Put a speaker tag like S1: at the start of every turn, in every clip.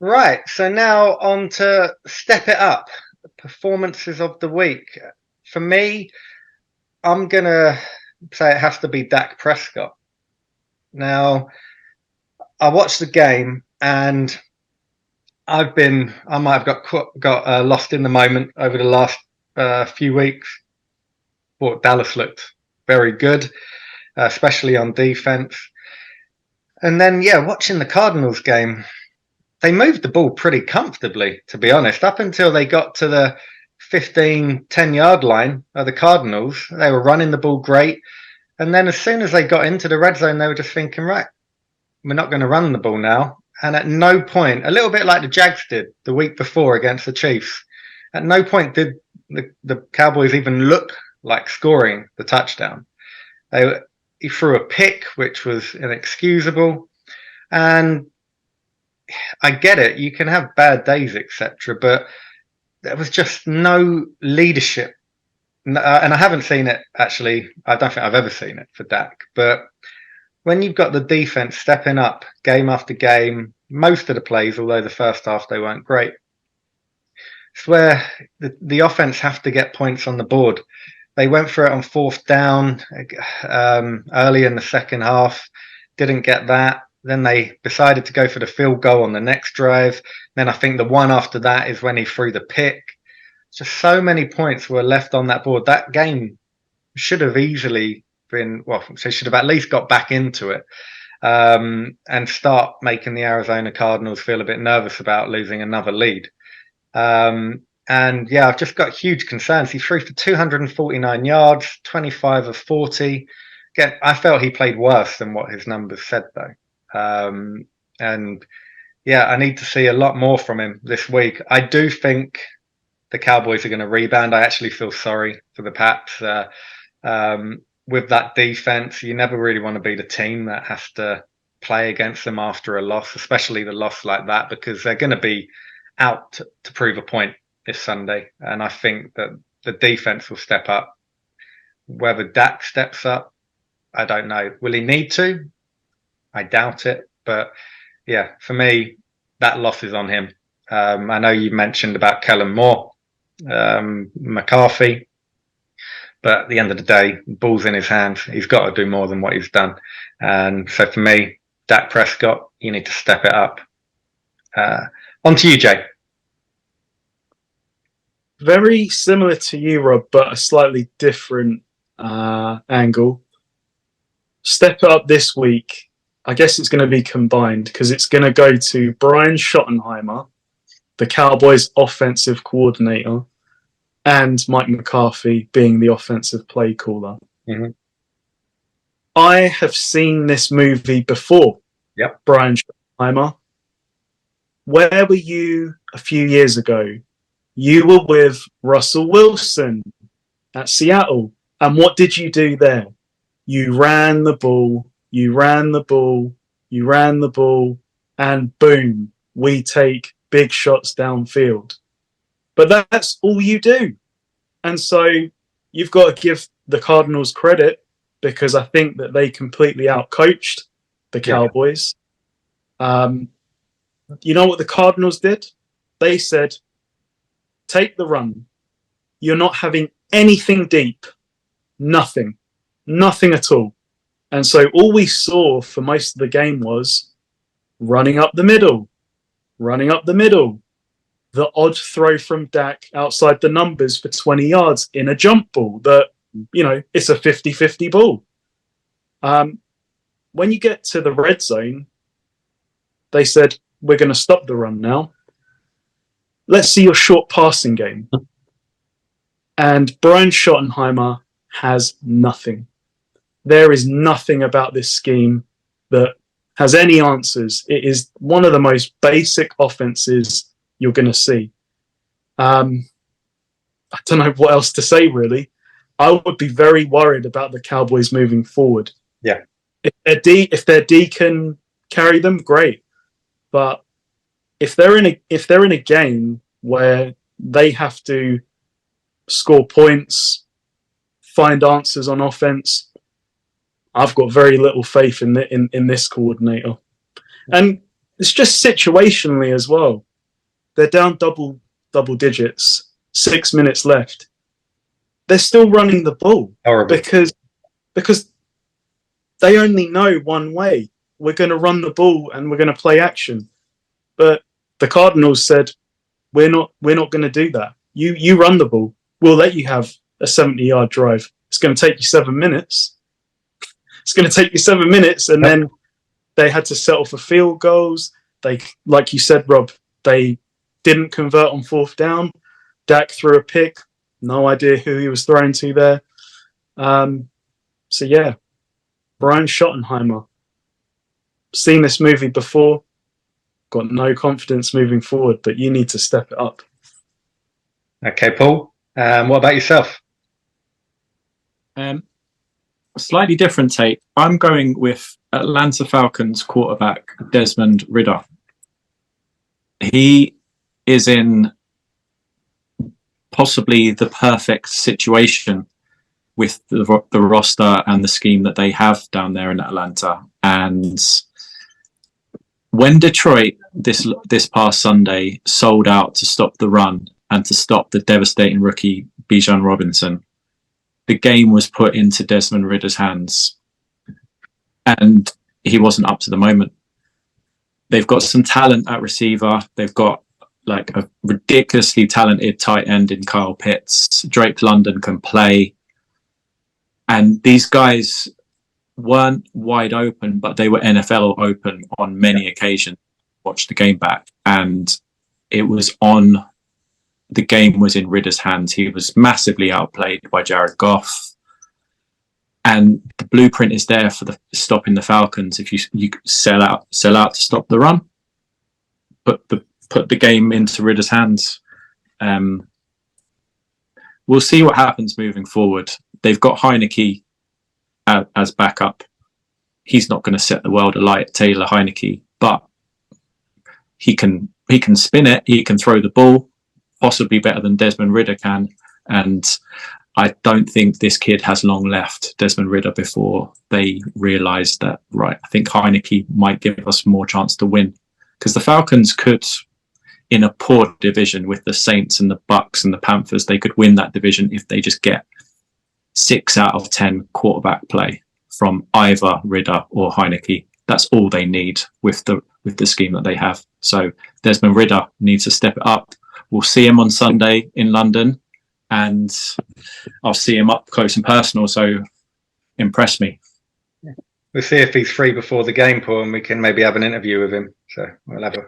S1: Right, so now on to step it up. The performances of the week. For me, I'm going to say it has to be Dak Prescott. Now, I watched the game and I might have got lost in the moment over the last few weeks. Thought Dallas looked very good, especially on defense. And then, watching the Cardinals game, they moved the ball pretty comfortably, to be honest, up until they got to the 10-yard line of the Cardinals. They were running the ball great. And then as soon as they got into the red zone, they were just thinking, right, we're not going to run the ball now. And at no point, a little bit like the Jags did the week before against the Chiefs, at no point did the Cowboys even look like scoring the touchdown. He threw a pick, which was inexcusable. And I get it. You can have bad days, etc., but there was just no leadership. And I haven't seen it, actually. I don't think I've ever seen it for Dak. But when you've got the defense stepping up game after game, most of the plays, although the first half they weren't great, it's where the offense have to get points on the board. They went for it on fourth down early in the second half, didn't get that. Then they decided to go for the field goal on the next drive. Then I think the one after that is when he threw the pick. Just so many points were left on that board. That game should have easily been, they should have at least got back into it and start making the Arizona Cardinals feel a bit nervous about losing another lead. I've just got huge concerns. He threw for 249 yards, 25 of 40. Again, I felt he played worse than what his numbers said, though. I need to see a lot more from him this week. I do think the Cowboys are going to rebound. I actually feel sorry for the Pats. With that defense, you never really want to be the team that has to play against them after a loss, especially the loss like that, because they're going to be out to prove a point this Sunday. And I think that the defense will step up. Whether Dak steps up, I don't know. Will he need to? I doubt it. But for me, that loss is on him. I know you mentioned about Kellen Moore, McCarthy, but at the end of the day, ball's in his hands. He's got to do more than what he's done. And so for me, Dak Prescott, you need to step it up. On to you, Jay.
S2: Very similar to you, Rob, but a slightly different angle. Step it up this week. I guess it's going to be combined because it's going to go to Brian Schottenheimer, the Cowboys offensive coordinator, and Mike McCarthy being the offensive play caller.
S1: Mm-hmm.
S2: I have seen this movie before.
S1: Yep.
S2: Brian Schottenheimer. Where were you a few years ago? You were with Russell Wilson at Seattle. And what did you do there? You ran the ball, you ran the ball, you ran the ball, and boom, we take big shots downfield. But that's all you do. And so you've got to give the Cardinals credit because I think that they completely outcoached the Cowboys. You know what the Cardinals did? They said, take the run. You're not having anything deep. Nothing at all. And so all we saw for most of the game was running up the middle. The odd throw from Dak outside the numbers for 20 yards in a jump ball that, it's a 50-50 ball. When you get to the red zone, they said, we're going to stop the run now. Let's see your short passing game. And Brian Schottenheimer has nothing. There is nothing about this scheme that has any answers. It is one of the most basic offenses you're going to see. I don't know what else to say, really. I would be very worried about the Cowboys moving forward.
S1: Yeah.
S2: If their D can carry them, great. But if they're in a game where they have to score points, find answers on offense, I've got very little faith in this coordinator. And it's just situationally as well. They're down double digits, 6 minutes left. They're still running the ball.
S1: Horrible.
S2: Because they only know one way. We're going to run the ball and we're going to play action. But the Cardinals said, we're not going to do that. You run the ball. We'll let you have a 70-yard drive. It's going to take you 7 minutes. It's going to take you 7 minutes, and then they had to settle for field goals. They, like you said, Rob, they didn't convert on 4th down. Dak threw a pick. No idea who he was throwing to there. So yeah, Brian Schottenheimer. Seen this movie before. Got no confidence moving forward, but you need to step it up.
S1: Okay, Paul. What about yourself?
S3: Slightly different take. I'm going with Atlanta Falcons quarterback Desmond Ridder. He is in possibly the perfect situation with the roster and the scheme that they have down there in Atlanta. And when Detroit this past Sunday sold out to stop the run and to stop the devastating rookie Bijan Robinson, the game was put into Desmond Ridder's hands, and he wasn't up to the moment. They've got some talent at receiver. They've got like a ridiculously talented tight end in Kyle Pitts. Drake London can play. And these guys weren't wide open, but they were NFL open on many occasions. Watch the game back, and it was on. The game was in Ridder's hands. He was massively outplayed by Jared Goff, and the blueprint is there for stopping the Falcons. If you sell out to stop the run, put the game into Ridder's hands. We'll see what happens moving forward. They've got Heineke as backup. He's not going to set the world alight, Taylor Heineke, but he can spin it. He can throw the ball, possibly better than Desmond Ridder can. And I don't think this kid has long left, Desmond Ridder, before they realise that, right, I think Heineke might give us more chance to win. Because the Falcons could, in a poor division with the Saints and the Bucks and the Panthers, they could win that division if they just get 6 out of 10 quarterback play from either Ridder or Heineke. That's all they need with the scheme that they have. So Desmond Ridder needs to step it up. We'll see him on Sunday in London, and I'll see him up close and personal. So impress me.
S1: We'll see if he's free before the game, Paul, and we can maybe have an interview with him. So we'll have a.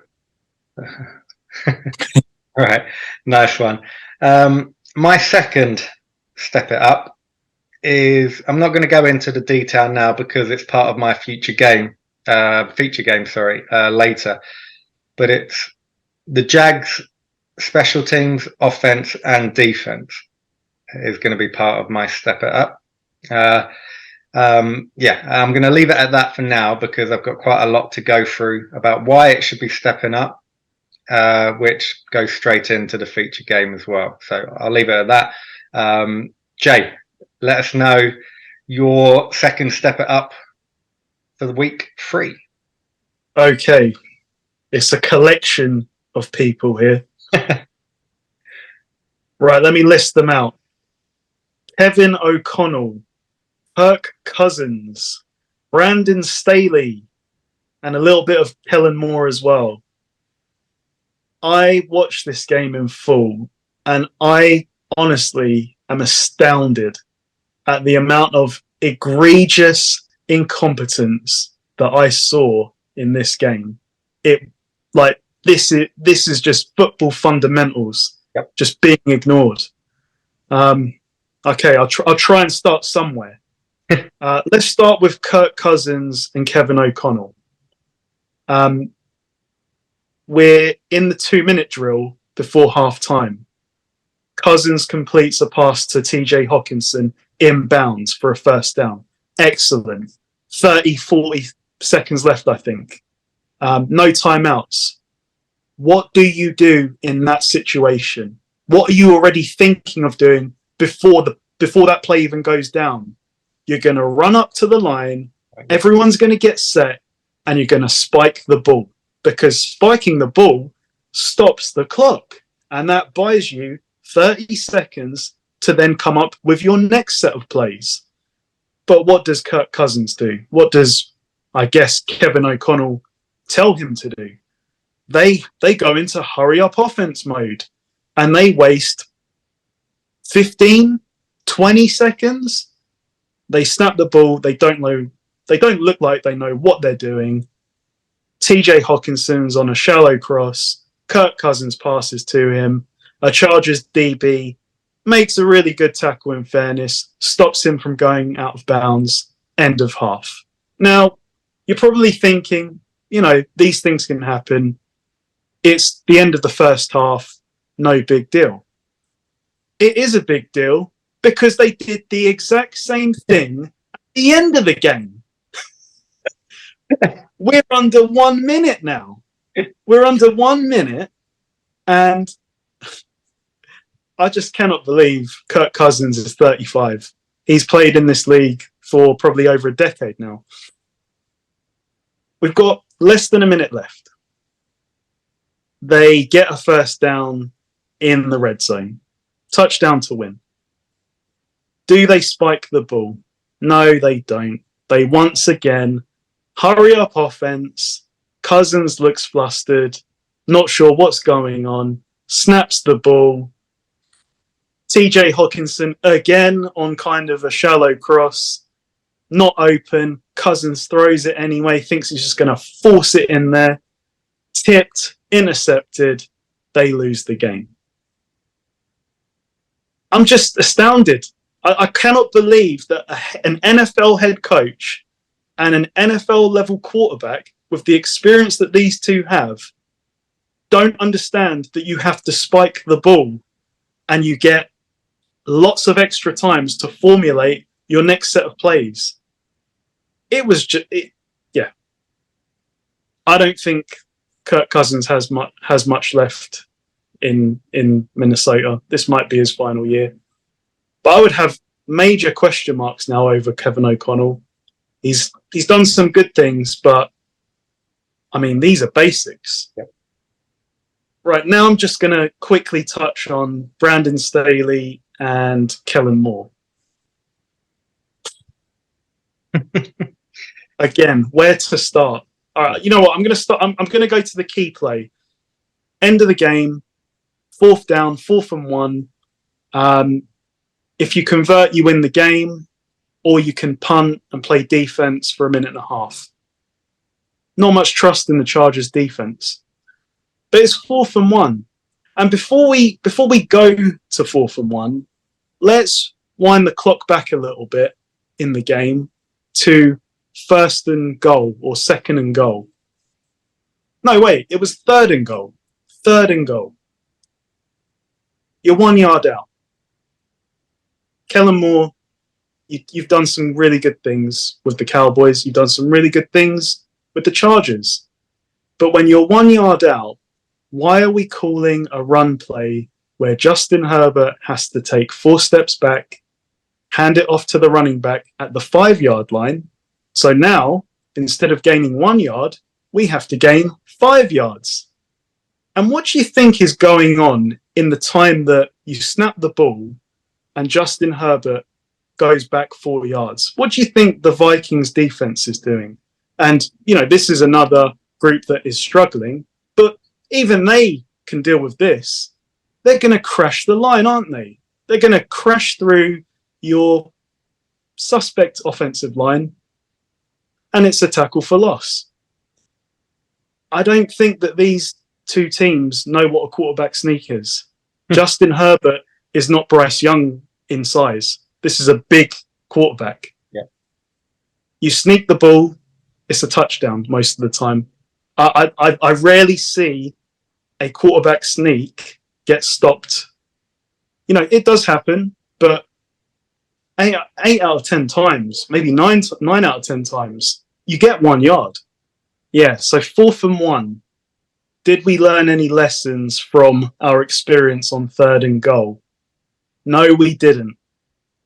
S1: All right, nice one. My second step it up is, I'm not going to go into the detail now because it's part of my feature game, later. But it's the Jags special teams, offense and defense is going to be part of my step it up. I'm going to leave it at that for now because I've got quite a lot to go through about why it should be stepping up, which goes straight into the feature game as well. So I'll leave it at that. Jay, let us know your second step it up for the week 3.
S2: Okay. It's a collection of people here. Right, let me list them out. Kevin O'Connell, Kirk Cousins, Brandon Staley, and a little bit of Kellen Moore as well. I watched this game in full, and I honestly am astounded at the amount of egregious incompetence that I saw in this game. This is just football fundamentals, just being ignored. Okay, I'll try and start somewhere. Let's start with Kirk Cousins and Kevin O'Connell. We're in the 2-minute drill before half time. Cousins completes a pass to TJ Hawkinson inbounds for a first down. Excellent. 40 seconds left, I think. No timeouts. What do you do in that situation? What are you already thinking of doing before that play even goes down? You're going to run up to the line, everyone's going to get set, and you're going to spike the ball. because spiking the ball stops the clock, and that buys you 30 seconds to then come up with your next set of plays. But what does Kirk Cousins do? What does, I guess, Kevin O'Connell tell him to do? They go into hurry up offense mode, and they waste 15, 20 seconds. They snap the ball. They don't look like they know what they're doing. TJ Hawkinson's on a shallow cross. Kirk Cousins passes to him. A Chargers DB makes a really good tackle, in fairness, stops him from going out of bounds. End of half. Now, you're probably thinking, these things can happen. It's the end of the first half. No big deal. It is a big deal because they did the exact same thing at the end of the game. We're under 1 minute now. We're under 1 minute, and I just cannot believe Kirk Cousins is 35. He's played in this league for probably over a decade now. We've got less than a minute left. They get a first down in the red zone. Touchdown to win. Do they spike the ball? No, they don't. They once again hurry up offense. Cousins looks flustered, not sure what's going on, snaps the ball. TJ Hawkinson again on kind of a shallow cross, not open. Cousins throws it anyway, thinks he's just going to force it in there. Tipped, intercepted. They lose the game. I'm just astounded. I cannot believe that an NFL head coach and an NFL level quarterback with the experience that these two have don't understand that you have to spike the ball and you get lots of extra times to formulate your next set of plays. It was just, yeah. I don't think Kirk Cousins has much left in Minnesota. This might be his final year. But I would have major question marks now over Kevin O'Connell. He's done some good things, but I mean, these are basics.
S1: Yep.
S2: Right, now I'm just going to quickly touch on Brandon Staley and Kellen Moore. Again, where to start? All right, you know what? I'm going to start. I'm going to go to the key play. End of the game, 4th down, 4th and 1. If you convert, you win the game, or you can punt and play defense for a minute and a half. Not much trust in the Chargers defense. But it's 4th and 1. And before we go to 4th and 1, let's wind the clock back a little bit in the game to 1st and goal or 2nd and goal. No, wait, it was 3rd and goal. 3rd and goal. You're 1 yard out. Kellen Moore, you've done some really good things with the Cowboys. You've done some really good things with the Chargers. But when you're 1 yard out, why are we calling a run play where Justin Herbert has to take 4 steps back, hand it off to the running back at the 5 yard line? So now, instead of gaining 1 yard, we have to gain 5 yards. And what do you think is going on in the time that you snap the ball and Justin Herbert goes back 4 yards? What do you think the Vikings defense is doing? And, this is another group that is struggling, but even they can deal with this. They're going to crash the line, aren't they? They're going to crash through your suspect offensive line, and it's a tackle for loss. I don't think that these two teams know what a quarterback sneak is. Justin Herbert is not Bryce Young in size. This is a big quarterback.
S1: Yeah.
S2: You sneak the ball, it's a touchdown most of the time. I rarely see a quarterback sneak get stopped. It does happen, but 8 out of 10 times, maybe 9 out of 10 times, you get 1 yard. Yeah, so 4th and 1. Did we learn any lessons from our experience on 3rd and goal? No, we didn't.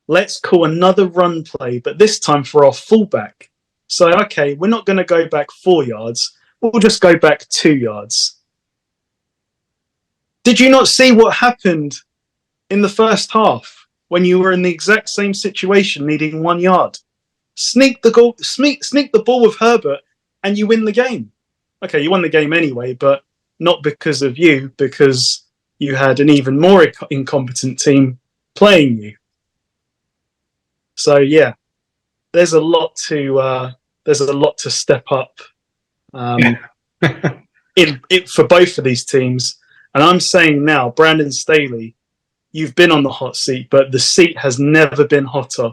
S2: Let's call another run play, but this time for our fullback. So, okay, we're not going to go back 4 yards. we'll just go back 2 yards. Did you not see what happened in the first half when you were in the exact same situation, needing 1 yard? Sneak the ball with Herbert, and you win the game. Okay, you won the game anyway, but not because of you, because you had an even more incompetent team playing you. So yeah, there's a lot to step up for both of these teams. And I'm saying now, Brandon Staley, you've been on the hot seat, but the seat has never been hotter.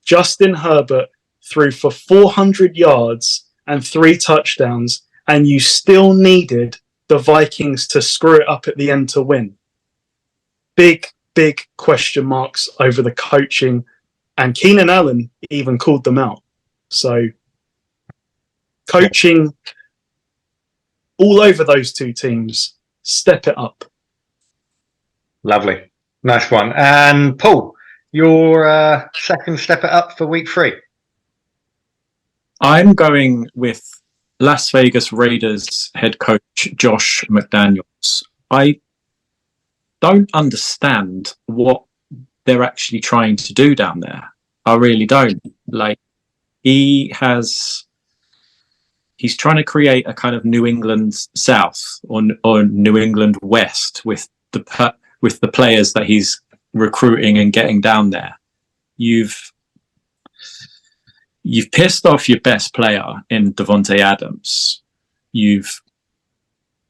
S2: Justin Herbert threw for 400 yards and 3 touchdowns, and you still needed the Vikings to screw it up at the end to win. Big question marks over the coaching, and Keenan Allen even called them out. So coaching all over those 2 teams, step it up.
S1: Lovely. Nice one. And Paul, your second step it up for week 3.
S3: I'm going with Las Vegas Raiders head coach Josh McDaniels. I don't understand what they're actually trying to do down there. I really don't. Like, he's trying to create a kind of New England South or New England West with the players that he's recruiting and getting down there. You've pissed off your best player in Devontae Adams. You've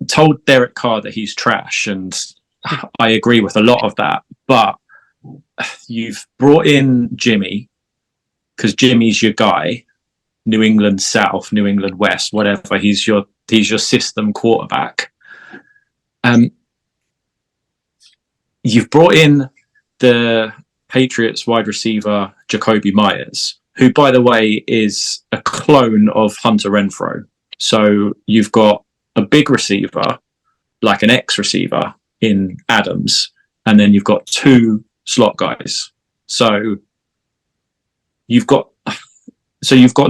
S3: told Derek Carr that he's trash, and I agree with a lot of that. But you've brought in Jimmy because Jimmy's your guy. New England South, New England West, whatever. He's your system quarterback. You've brought in the Patriots wide receiver Jacoby Myers, who, by the way, is a clone of Hunter Renfrow. So you've got a big receiver, like an ex-receiver in Adams, and then you've got 2 slot guys. So you've got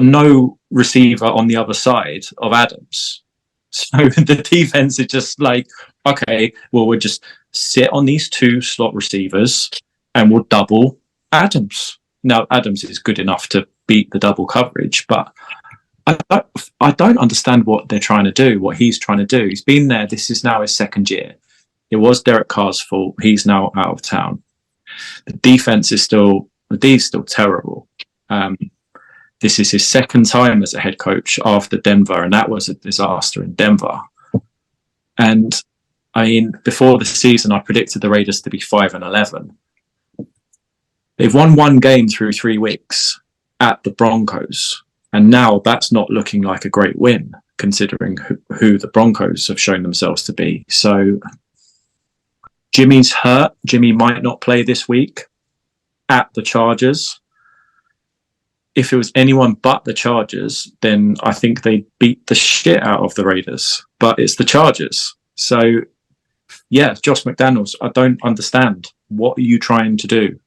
S3: no receiver on the other side of Adams. So the defense is just like, okay, well, we'll just sit on these 2 slot receivers and we'll double Adams. Now, Adams is good enough to beat the double coverage, but I don't understand what they're trying to do, what he's trying to do. He's been there. This is now his second year. It was Derek Carr's fault. He's now out of town. The defense is still terrible. This is his second time as a head coach after Denver, and that was a disaster in Denver. And I mean, before the season, I predicted the Raiders to be 5-11. They've won 1 game through 3 weeks at the Broncos, and now that's not looking like a great win, considering who the Broncos have shown themselves to be. So Jimmy's hurt. Jimmy might not play this week at the Chargers. If it was anyone but the Chargers, then I think they'd beat the shit out of the Raiders. But it's the Chargers. So, yeah, Josh McDaniels, I don't understand. What are you trying to do?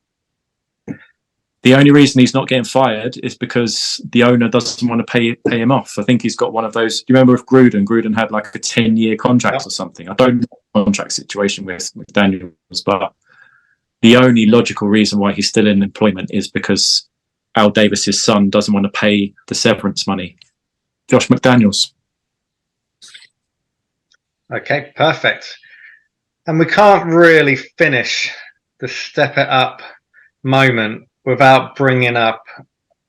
S3: The only reason he's not getting fired is because the owner doesn't want to pay him off. I think he's got one of those. Do you remember with Gruden? Gruden had like a 10-year contract or something. I don't know the contract situation with McDaniels, but the only logical reason why he's still in employment is because Al Davis's son doesn't want to pay the severance money. Josh McDaniels.
S1: Okay, perfect. And we can't really finish the step it up moment without bringing up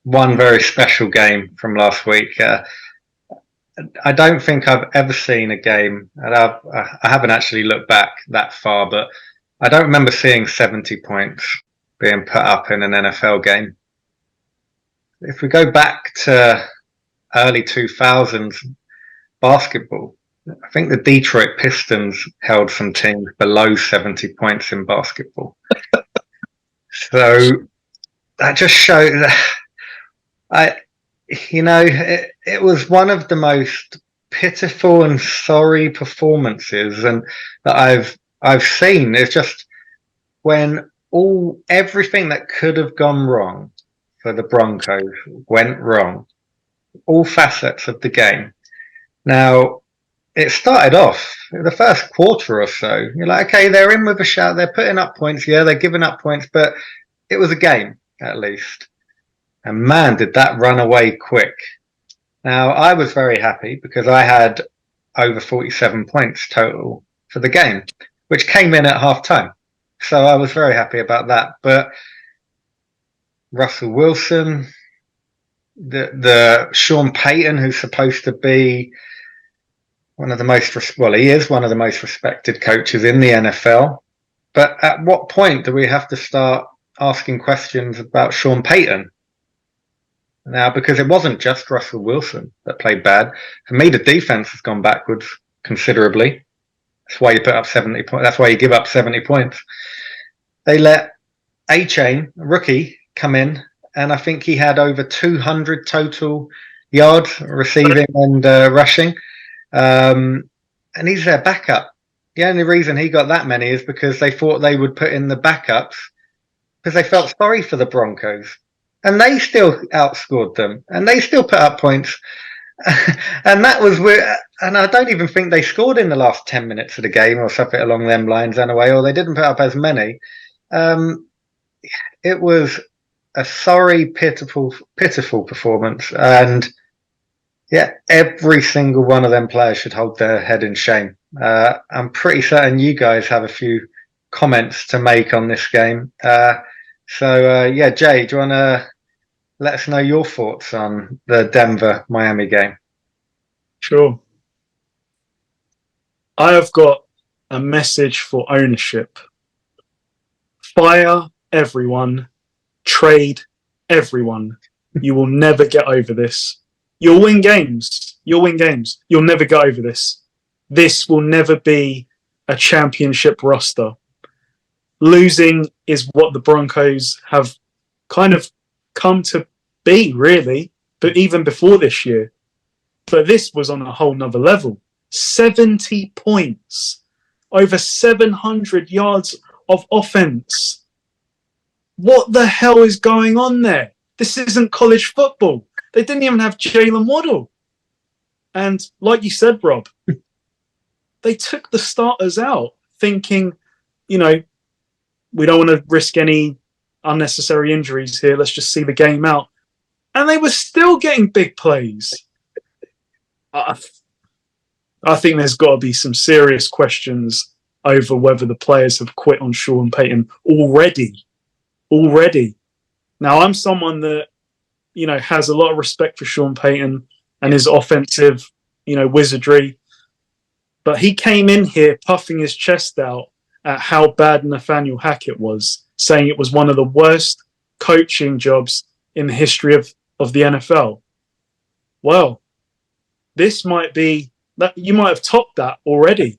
S1: one very special game from last week. I don't think I've ever seen a game, and I haven't actually looked back that far, but I don't remember seeing 70 points being put up in an NFL game. If we go back to early 2000s basketball, I think the Detroit Pistons held some teams below 70 points in basketball. So that just shows that it was one of the most pitiful and sorry performances and that I've seen. It's just when everything that could have gone wrong for the Broncos went wrong, all facets of the game. Now, it started off the first quarter or so. You're like, okay, they're in with a shout. They're putting up points. Yeah, they're giving up points, but it was a game at least. And man, did that run away quick. Now, I was very happy because I had over 47 points total for the game, which came in at half time. So I was very happy about that. But Russell Wilson, the Sean Payton, who's supposed to be one of the most, he is one of the most respected coaches in the NFL. But at what point do we have to start asking questions about Sean Payton? Now, because it wasn't just Russell Wilson that played bad. For me, the defense has gone backwards considerably. That's why you put up 70 points. That's why you give up 70 points. They let A-Chain, rookie, come in, and I think he had over 200 total yards receiving and rushing. And he's their backup. The only reason he got that many is because they thought they would put in the backups because they felt sorry for the Broncos. And they still outscored them, and they still put up points. And that was weird. And I don't even think they scored in the last 10 minutes of the game or something along them lines anyway, or they didn't put up as many. It was a sorry, pitiful performance. And yeah, every single one of them players should hold their head in shame. I'm pretty certain you guys have a few comments to make on this game. So, Jay, do you want to let us know your thoughts on the Denver-Miami game?
S2: Sure. I have got a message for ownership. Fire everyone. Trade everyone. You will never get over this. You'll win games. You'll never get over this. This will never be a championship roster. Losing is what the Broncos have kind of come to be, really, but even before this year. But this was on a whole nother level. 70 points, over 700 yards of offense. What the hell is going on there? This isn't college football. They didn't even have Jalen Waddle. And like you said, Rob, they took the starters out thinking, we don't want to risk any unnecessary injuries here. Let's just see the game out. And they were still getting big plays. I think there's got to be some serious questions over whether the players have quit on Sean Payton already. Now, I'm someone that, has a lot of respect for Sean Payton and his offensive, wizardry. But he came in here puffing his chest out at how bad Nathaniel Hackett was, saying it was one of the worst coaching jobs in the history of the NFL. Well, this might be that you might have topped that already.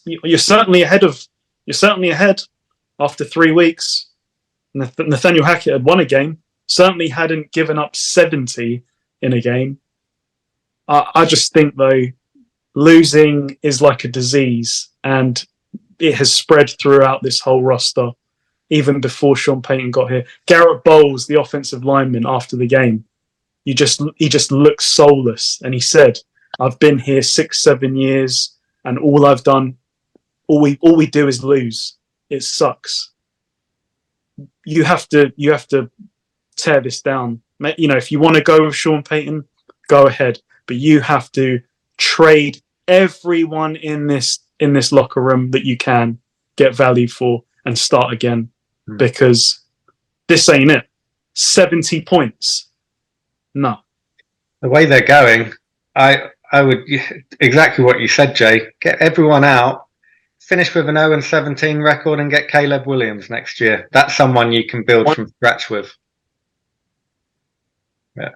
S2: You're certainly ahead after 3 weeks. Nathaniel Hackett had won a game, certainly hadn't given up 70 in a game. I just think, though, losing is like a disease, and it has spread throughout this whole roster, even before Sean Payton got here. Garrett Bowles, the offensive lineman, after the game, he just looked soulless, and he said, "I've been here 6-7 years, and all I've done, all we do is lose. It sucks." You have to tear this down. If you want to go with Sean Payton, go ahead, but you have to trade everyone in this locker room that you can get value for and start again, because this ain't it. 70 points. No.
S1: The way they're going, I would exactly what you said, Jay. Get everyone out, finish with an 0-17 record, and get Caleb Williams next year. That's someone you can build from scratch with. Yeah.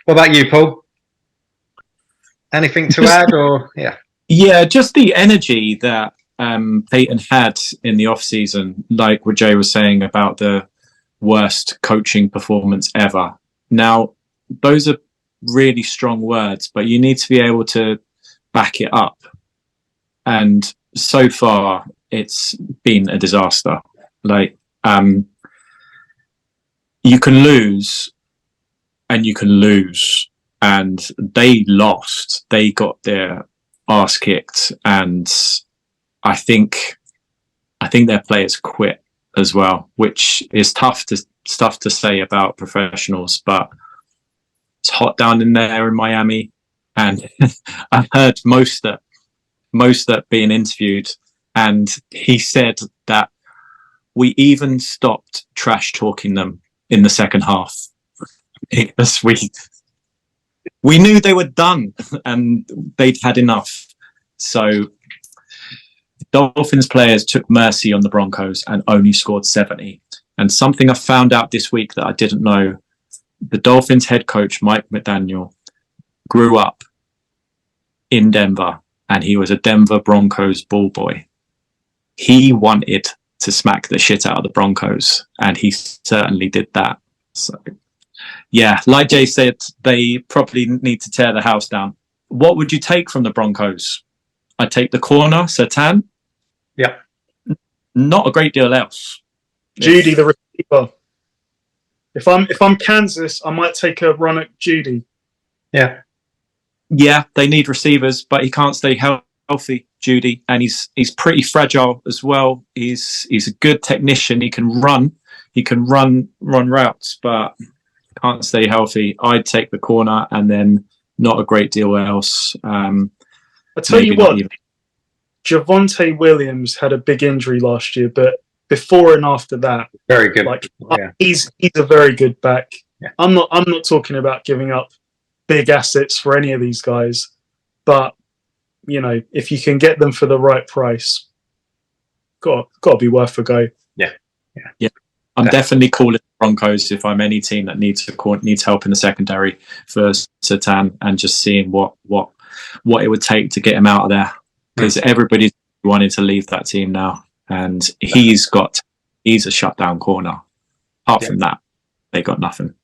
S1: What about you, Paul? Anything to add, or yeah?
S3: Yeah, just the energy that Peyton had in the off-season, like what Jay was saying about the worst coaching performance ever. Now, those are really strong words, but you need to be able to back it up. And so far, it's been a disaster. You can lose, and you can lose, and they lost. They got their arse kicked, and I think their players quit as well, which is tough to say about professionals, but it's hot down in there in Miami. And I've heard Mostert being interviewed, and he said that we even stopped trash talking them in the second half because we knew they were done and they'd had enough. So Dolphins players took mercy on the Broncos and only scored 70. And something I found out this week that I didn't know, the Dolphins head coach, Mike McDaniel, grew up in Denver, and he was a Denver Broncos ball boy. He wanted to smack the shit out of the Broncos, and he certainly did that. So, yeah, like Jay said, they probably need to tear the house down. What would you take from the Broncos? I'd take the corner, Sertan.
S1: Yeah.
S3: Not a great deal else.
S2: Judy, the receiver. If I'm Kansas, I might take a run at Judy.
S1: Yeah.
S3: Yeah, they need receivers, but he can't stay healthy, Judy, and he's pretty fragile as well. He's a good technician. He can run routes, but can't stay healthy. I'd take the corner, and then not a great deal else.
S2: I tell you what, Javonte Williams had a big injury last year, but before and after that,
S1: very good.
S2: He's a very good back.
S1: Yeah.
S2: I'm not talking about giving up big assets for any of these guys, but if you can get them for the right price, got to be worth a go.
S1: Yeah.
S3: I'm definitely calling the Broncos if I'm any team that needs help in the secondary for Sertan, and just seeing what it would take to get him out of there, because everybody's wanting to leave that team now, and he's a shutdown corner. Apart from that, they got nothing.